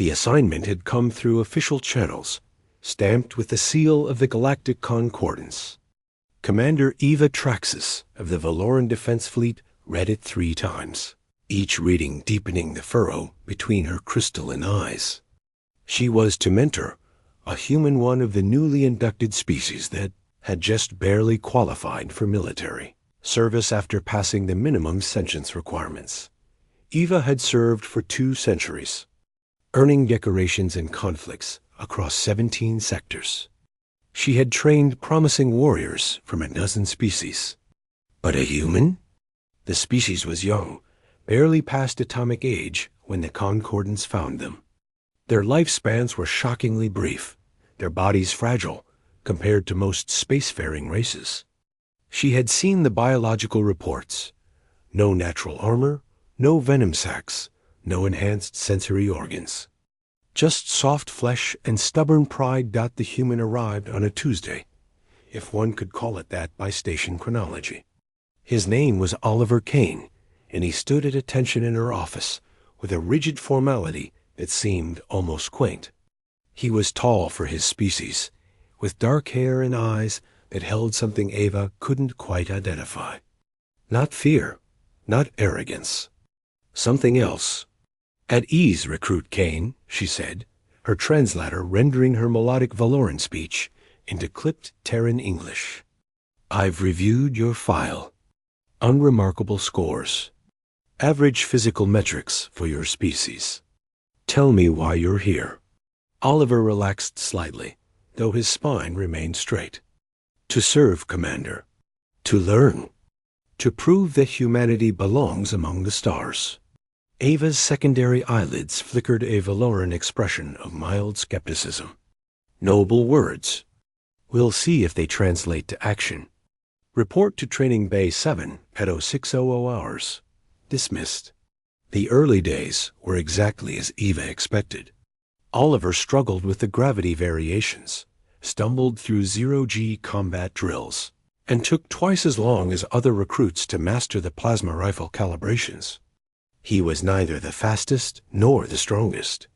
The assignment had come through official channels, stamped with the seal of the Galactic Concordance. Commander Eva Traxis of the Valoran Defense Fleet read it 3 times, each reading deepening the furrow between her crystalline eyes. She was to mentor a human one of the newly inducted species that had just barely qualified for military service after passing the minimum sentience requirements. Eva had served for 2 centuries, earning decorations in conflicts across 17 sectors. She had trained promising warriors from a dozen species. But a human? The species was young, barely past atomic age when the Concordance found them. Their lifespans were shockingly brief, their bodies fragile compared to most spacefaring races. She had seen the biological reports. No natural armor, no venom sacs, no enhanced sensory organs. Just soft flesh and stubborn pride. The human arrived on a Tuesday, if one could call it that by station chronology. His name was Oliver Kane, and he stood at attention in her office with a rigid formality that seemed almost quaint. He was tall for his species, with dark hair and eyes that held something Eva couldn't quite identify. Not fear, not arrogance. Something else. "At ease, Recruit Kane," she said, her translator rendering her melodic Valoran speech into clipped Terran English. "I've reviewed your file. Unremarkable scores. Average physical metrics for your species. Tell me why you're here." Oliver relaxed slightly, though his spine remained straight. "To serve, Commander. To learn. To prove that humanity belongs among the stars." Ava's secondary eyelids flickered a Valoran expression of mild skepticism. "Noble words. We'll see if they translate to action. Report to Training Bay 7 at 0600 hours. Dismissed." The early days were exactly as Eva expected. Oliver struggled with the gravity variations, stumbled through zero-G combat drills, and took twice as long as other recruits to master the plasma rifle calibrations. He was neither the fastest nor the strongest.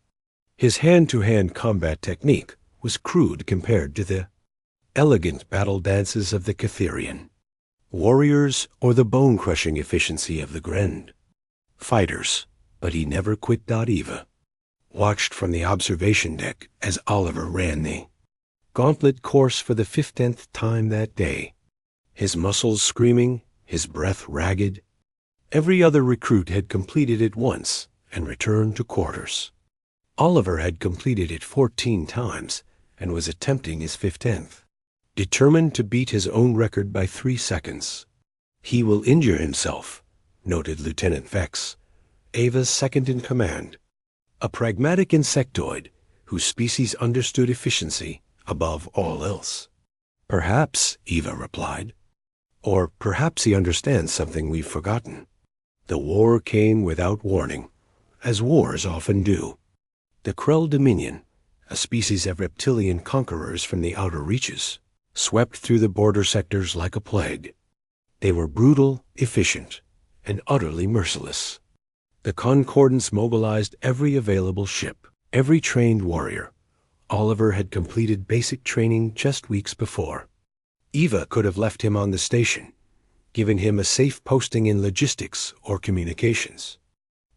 His hand-to-hand combat technique was crude compared to the elegant battle dances of the Catherian. Warriors or the bone-crushing efficiency of the Grend. Fighters, but he never quit. Eva watched from the observation deck as Oliver ran the gauntlet course for the 15th time that day, his muscles screaming, his breath ragged. Every other recruit had completed it once and returned to quarters. Oliver had completed it 14 times and was attempting his 15th, determined to beat his own record by 3 seconds. "He will injure himself," noted Lieutenant Vex, Ava's second-in-command, a pragmatic insectoid whose species understood efficiency above all else. "Perhaps," Eva replied. "Or perhaps he understands something we've forgotten." The war came without warning, as wars often do. The Krell Dominion, a species of reptilian conquerors from the outer reaches, swept through the border sectors like a plague. They were brutal, efficient, and utterly merciless. The Concordance mobilized every available ship, every trained warrior. Oliver had completed basic training just weeks before. Eva could have left him on the station, given him a safe posting in logistics or communications.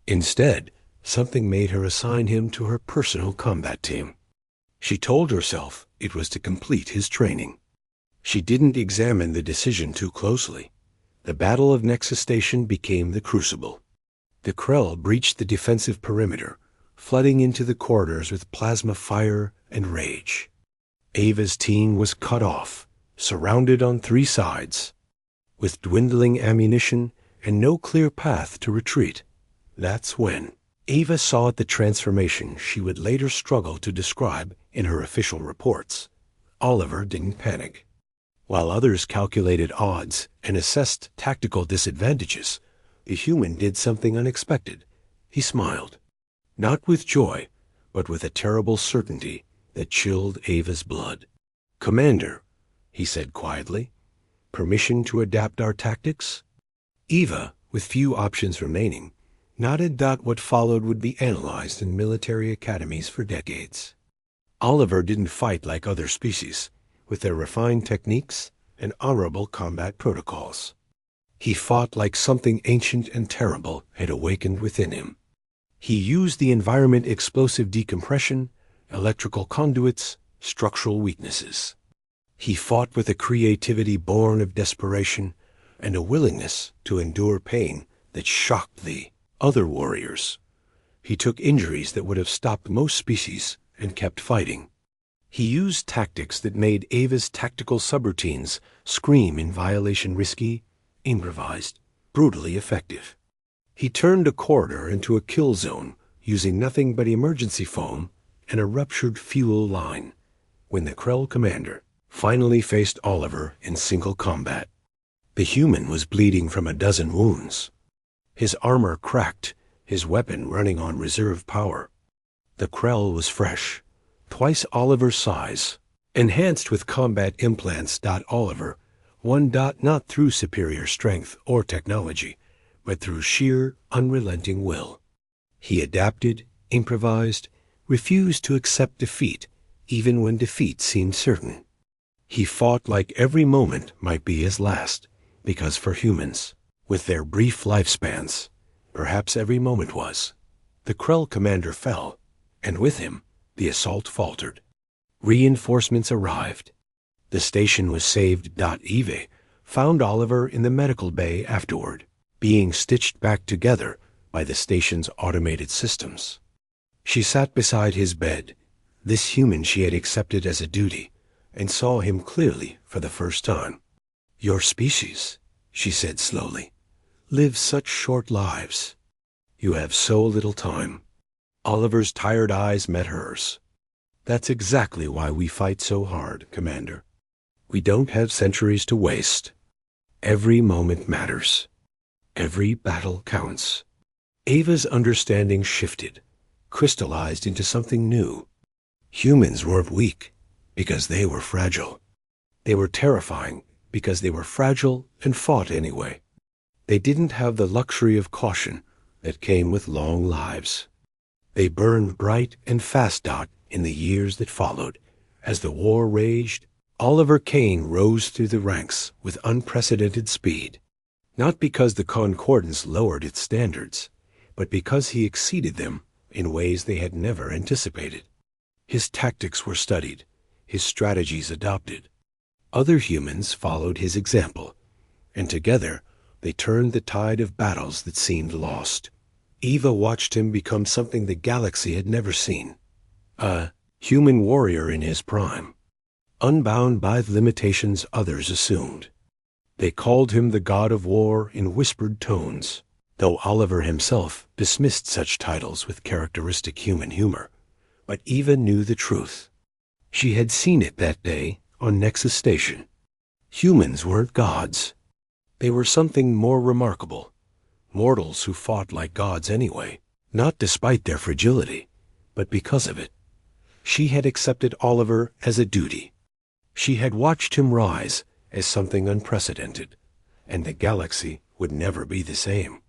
Instead, something made her assign him to her personal combat team. She told herself it was to complete his training. She didn't examine the decision too closely. The Battle of Nexus Station became the crucible. The Krell breached the defensive perimeter, flooding into the corridors with plasma fire and rage. Ava's team was cut off, surrounded on 3 sides, with dwindling ammunition and no clear path to retreat. That's when Ava saw the transformation she would later struggle to describe in her official reports. Oliver didn't panic. While others calculated odds and assessed tactical disadvantages, the human did something unexpected. He smiled, not with joy, but with a terrible certainty that chilled Ava's blood. "Commander," he said quietly, "permission to adapt our tactics?" Eva, with few options remaining, nodded that what followed would be analyzed in military academies for decades. Oliver didn't fight like other species, with their refined techniques and honorable combat protocols. He fought like something ancient and terrible had awakened within him. He used the environment explosive decompression, electrical conduits, structural weaknesses. He fought with a creativity born of desperation and a willingness to endure pain that shocked the other warriors. He took injuries that would have stopped most species and kept fighting. He used tactics that made Ava's tactical subroutines scream in violation risky, improvised, brutally effective. He turned a corridor into a kill zone using nothing but emergency foam and a ruptured fuel line. When the Krell commander finally faced Oliver in single combat, the human was bleeding from a dozen wounds. His armor cracked, his weapon running on reserve power. The Krell was fresh, twice Oliver's size, enhanced with combat implants. Oliver, not through superior strength or technology, but through sheer, unrelenting will. He adapted, improvised, refused to accept defeat, even when defeat seemed certain. He fought like every moment might be his last, because for humans, with their brief lifespans, perhaps every moment was. The Krell commander fell, and with him, the assault faltered. Reinforcements arrived. The station was saved. Eve found Oliver in the medical bay afterward, being stitched back together by the station's automated systems. She sat beside his bed, this human she had accepted as a duty, and saw him clearly for the first time. "Your species," she said slowly, "live such short lives. You have so little time." Oliver's tired eyes met hers. "That's exactly why we fight so hard, Commander. We don't have centuries to waste. Every moment matters. Every battle counts." Ava's understanding shifted, crystallized into something new. Humans weren't weak because they were fragile. They were terrifying because they were fragile and fought anyway. They didn't have the luxury of caution that came with long lives. They burned bright and fast. In the years that followed, as the war raged, Oliver Kane rose through the ranks with unprecedented speed, not because the Concordance lowered its standards, but because he exceeded them in ways they had never anticipated. His tactics were studied, his strategies adopted. Other humans followed his example, and together they turned the tide of battles that seemed lost. Eva watched him become something the galaxy had never seen, a human warrior in his prime, unbound by the limitations others assumed. They called him the god of war in whispered tones, though Oliver himself dismissed such titles with characteristic human humor. But Eva knew the truth. She had seen it that day on Nexus Station. Humans weren't gods. They were something more remarkable, mortals who fought like gods anyway, not despite their fragility, but because of it. She had accepted Oliver as a duty. She had watched him rise as something unprecedented, and the galaxy would never be the same.